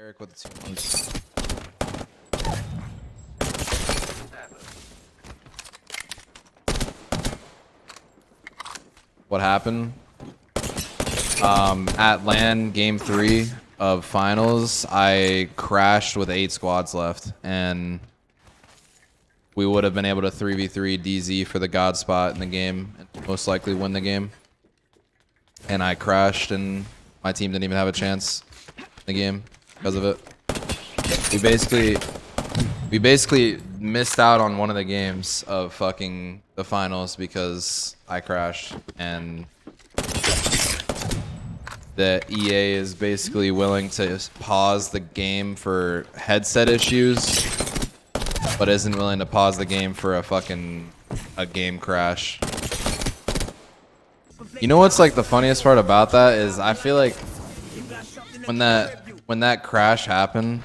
Eric with the 2 points. What happened? At LAN game 3 of finals, I crashed with 8 squads left, and we would have been able to 3v3 DZ for the god spot in the game, and most likely win the game. And I crashed, and my team didn't even have a chance in the game because of it. We basically missed out on one of the games of fucking the finals because I crashed, and the EA is basically willing to pause the game for headset issues, but isn't willing to pause the game for a game crash. You know what's like the funniest part about that is I feel like when that crash happened,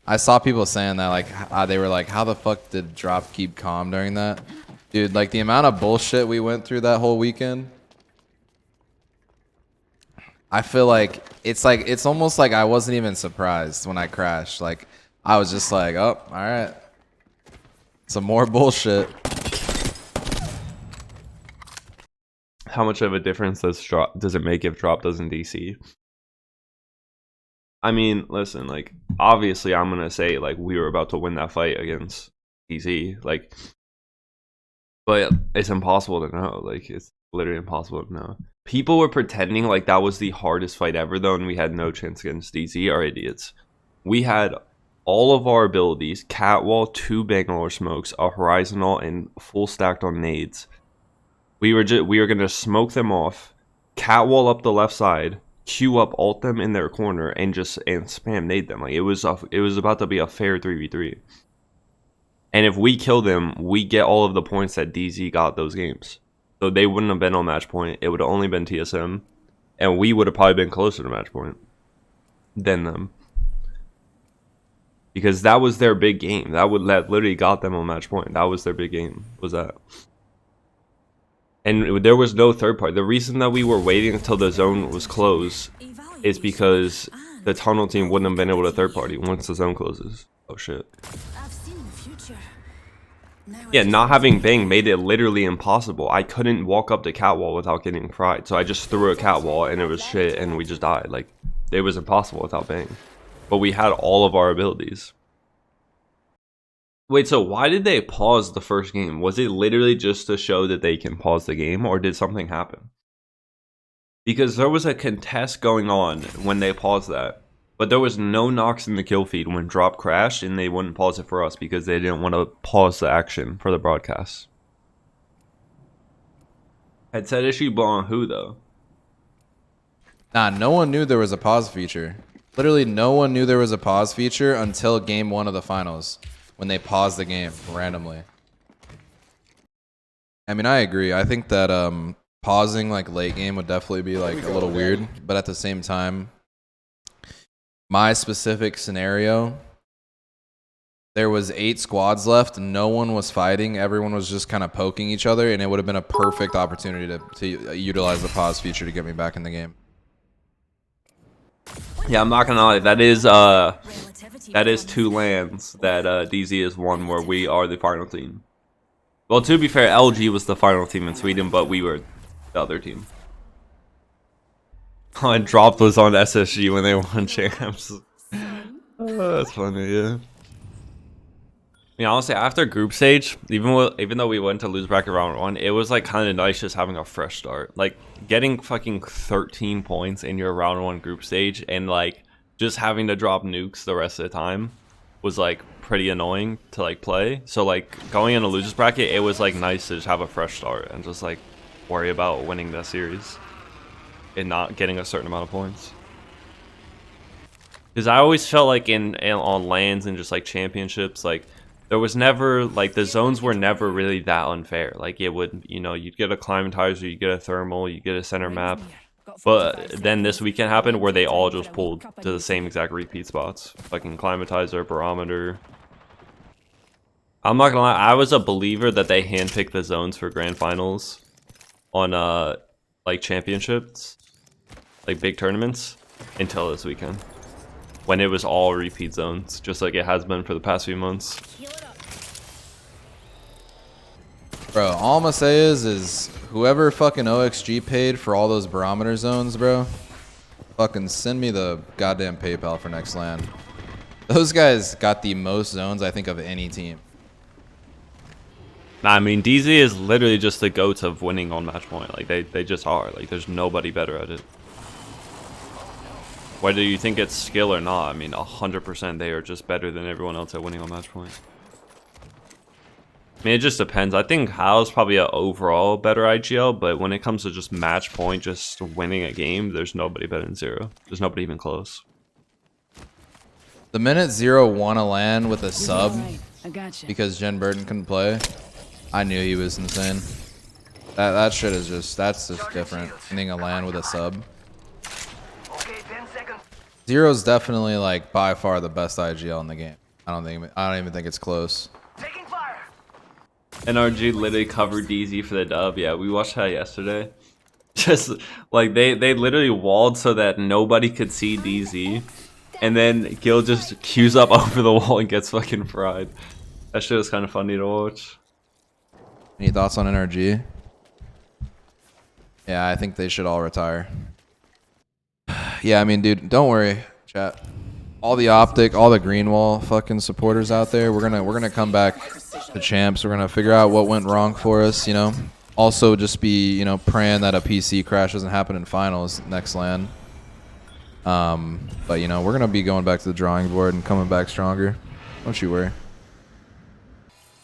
I saw people saying that like they were like, how the fuck did Drop keep calm during that? Dude, like the amount of bullshit we went through that whole weekend, I feel like it's almost like I wasn't even surprised when I crashed. Like I was just like, oh, all right, some more bullshit. How much of a difference does it make if Drop doesn't DC? I mean, listen, like obviously I'm gonna say like we were about to win that fight against DC, like, but it's impossible to know. Like it's literally impossible to know. People were pretending like that was the hardest fight ever though, and we had no chance against DC. Are idiots. We had all of our abilities: catwall, 2 Bangalore smokes, a horizontal, and full stacked on nades. We were gonna smoke them off, catwall up the left side, queue up, ult them in their corner, and spam nade them. Like it was about to be a fair 3v3. And if we kill them, we get all of the points that DZ got those games. So they wouldn't have been on match point. It would have only been TSM, and we would have probably been closer to match point than them. Because that was their big game. That literally got them on match point. That was their big game. Was that? And there was no third party. The reason that we were waiting until the zone was closed is because the tunnel team wouldn't have been able to third party once the zone closes. Oh shit. Yeah, not having Bang made it literally impossible. I couldn't walk up the catwall without getting fried. So I just threw a catwall and it was shit and we just died. Like, it was impossible without Bang. But we had all of our abilities. Wait, so why did they pause the first game? Was it literally just to show that they can pause the game, or did something happen? Because there was a contest going on when they paused that, but there was no knocks in the kill feed when Drop crashed, and they wouldn't pause it for us because they didn't want to pause the action for the broadcast. Headset issue, but on who though? Nah, no one knew there was a pause feature. Literally no one knew there was a pause feature until game 1 of the finals, when they paused the game randomly. I mean, I agree. I think that pausing like late game would definitely be like a little weird, but at the same time, my specific scenario, there was 8 squads left, no one was fighting, everyone was just kind of poking each other, and it would have been a perfect opportunity to utilize the pause feature to get me back in the game. Yeah, I'm not gonna lie, that is 2 lands that DZ has won where we are the final team. Well, to be fair, LG was the final team in Sweden, but we were the other team. And Dropped was on SSG when they won champs. Oh, that's funny, yeah. I mean, honestly, after group stage, even though we went to lose bracket round 1, it was like kind of nice just having a fresh start. Like getting fucking 13 points in your round 1 group stage and like just having to drop nukes the rest of the time was like pretty annoying to like play. So like going in a losers bracket, it was like nice to just have a fresh start and just like worry about winning that series and not getting a certain amount of points. Because I always felt like on lands and just like championships, like there was never like the zones were never really that unfair. Like it would, you know, you'd get a climatizer, you get a thermal, you get a center map. But then this weekend happened where they all just pulled to the same exact repeat spots. Fucking climatizer, barometer. I'm not gonna lie, I was a believer that they handpicked the zones for grand finals on like championships, like big tournaments, until this weekend. when it was all repeat zones, just like it has been for the past few months. Bro, all I'm gonna say is whoever fucking OXG paid for all those barometer zones, bro, fucking send me the goddamn PayPal for next LAN. Those guys got the most zones, I think, of any team. Nah, I mean, DZ is literally just the GOAT of winning on match point. Like, they just are. Like, there's nobody better at it. Whether you think it's skill or not, I mean, 100% they are just better than everyone else at winning on match point. I mean, it just depends. I think Hal's probably an overall better IGL, but when it comes to just match point, just winning a game, there's nobody better than Zero. There's nobody even close. The minute Zero won a LAN with a sub because Jen Burden couldn't play, I knew he was insane. That shit is that's just different. Winning a LAN with a sub. Zero's definitely like by far the best IGL in the game. I don't even think it's close. NRG literally covered DZ for the dub. Yeah, we watched that yesterday. Just like they literally walled so that nobody could see DZ, and then Gil just queues up over the wall and gets fucking fried. That shit was kind of funny to watch. Any thoughts on NRG? Yeah, I think they should all retire. Yeah, I mean, dude, don't worry, chat. All the Optic, all the Greenwall fucking supporters out there, we're gonna come back to champs. We're gonna figure out what went wrong for us, you know. Also, just be, you know, praying that a PC crash doesn't happen in finals next LAN. But you know, we're gonna be going back to the drawing board and coming back stronger. Don't you worry.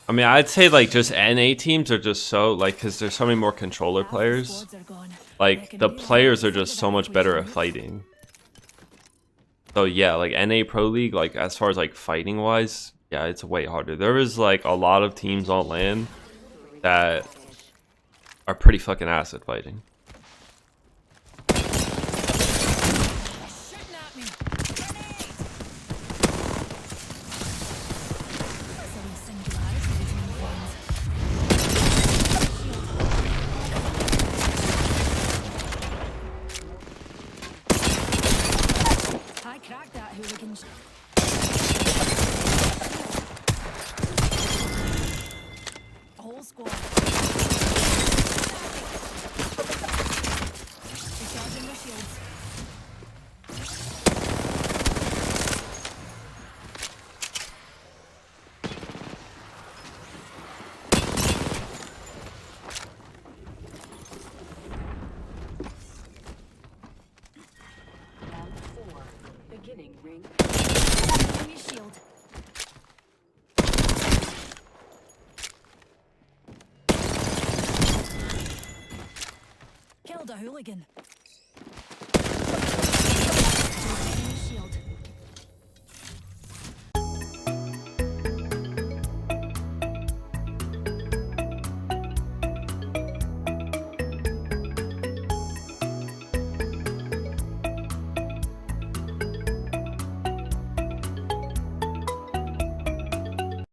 I mean, I'd say like just NA teams are just so like, because there's so many more controller players. Like the players are just so much better at fighting. So yeah, like NA Pro League, like as far as like fighting wise, yeah, it's way harder. There is like a lot of teams on LAN that are pretty fucking ass at fighting. Killed a hooligan.